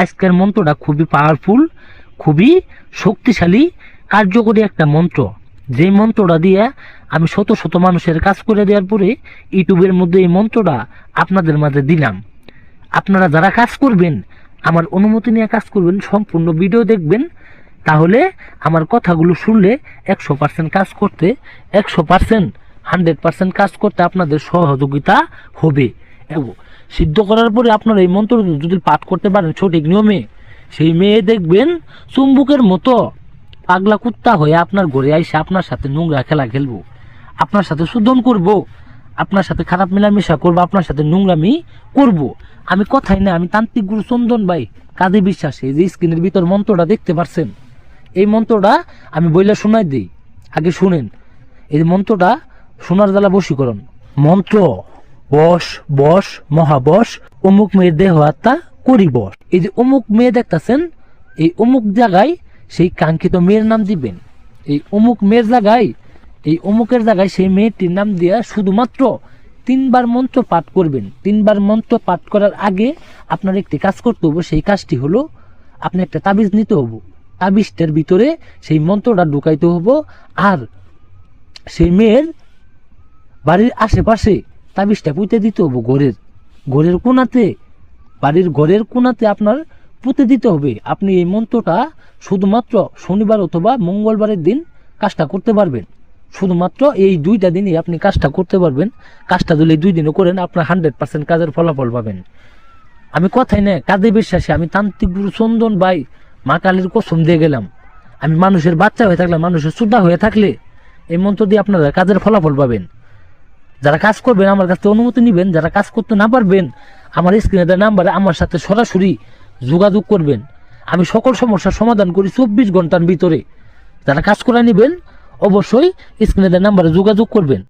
আজকের মন্ত্রটা খুবই পাওয়ারফুল, খুবই শক্তিশালী, কার্যকরী একটা মন্ত্র। যে মন্ত্রটা দিয়ে আমি শত শত মানুষের কাজ করে দেওয়ার পরে ইউটিউবের মধ্যে এই মন্ত্রটা আপনাদের মাঝে দিলাম। আপনারা যারা কাজ করবেন, আমার অনুমতি নিয়ে কাজ করবেন, সম্পূর্ণ ভিডিও দেখবেন, তাহলে আমার কথাগুলো শুনলে 100% কাজ করতে 100% কাজ করতে আপনাদের সহযোগিতা হবে। এবং সিদ্ধ করার পরে আপনারা এই মন্ত্র যদি পাঠ করতে পারেন সঠিক নিয়মে, সেই মেয়ে দেখবেন চুম্বুকের মতো পাগলা কুত্তা হয়ে আপনার ঘরে আইসে আপনার সাথে নোংরা খেলা খেলবো, আপনার সাথে শোধন করব, আপনার সাথে খারাপ মেলামেশা করবো, আপনার সাথে নোংরামি করব। আমি কথাই না, আমি তান্ত্রিক গুরু চন্দন ভাই কাজে বিশ্বাসী। যে স্ক্রিনের ভিতর মন্ত্রটা দেখতে পারছেন, এই মন্ত্রটা আমি বইলা শোনাই দিই, আগে শুনেন। এই মন্ত্রটা শোনার জ্বালা বশীকরণ মন্ত্র। বস বস মহাবস, অমুক মেয়ের দেহ আত্মা করি বস। এই যে অমুক মেয়ে দেখতেছেন, এই অমুক জায়গায় সেই কাঙ্ক্ষিত মেয়ের নাম দিবেন। এই অমুক মেয়ের জায়গায়, এই অমুকের জায়গায় সেই মেয়েটির নাম দিয়া শুধুমাত্র 3 বার মন্ত্র পাঠ করবেন। 3 বার মন্ত্র পাঠ করার আগে আপনার একটি কাজ করতে হবে। সেই কাজটি হলো আপনি একটা তাবিজ নিতে হবো। তাবিজটার ভিতরে সেই মন্ত্রটা ঢুকাইতে হবো। আর সেই মেয়ের বাড়ির আশেপাশে তাবিজটা পুঁতে দিতে হবো। ঘরের কোনাতে, বাড়ির ঘরের কোনাতে আপনার পুঁতে দিতে হবে। আপনি এই মন্ত্রটা শুধুমাত্র শনিবার অথবা মঙ্গলবারের দিন কাজটা করতে পারবেন। শুধুমাত্র এই 2টা দিনই আপনি কাজটা করতে পারবেন। কাজটা যদি 2 দিনও করেন, আপনার 100% কাজের ফলাফল পাবেন। আমি কথাই না, কাজে বিশ্বাসী। আমি তান্ত্রিক গুরু চন্দন ভাই মা কালীর কসম দিয়ে গেলাম। আমি মানুষের বাচ্চা হয়ে থাকলে, মানুষের সুদা হয়ে থাকলে এই মন্ত্র দিয়ে আপনারা কাজের ফলাফল পাবেন। যারা কাজ করবেন আমার কাছ থেকে অনুমতি নেবেন। যারা কাজ করতে না পারবেন, আমার স্ক্রিনে দেওয়া নাম্বারে আমার সাথে সরাসরি যোগাযোগ করবেন। আমি সকল সমস্যার সমাধান করি 24 ঘন্টার ভিতরে। যারা কাজ করে নেবেন অবশ্যই স্ক্রিনে দেওয়া নাম্বারে যোগাযোগ করবেন।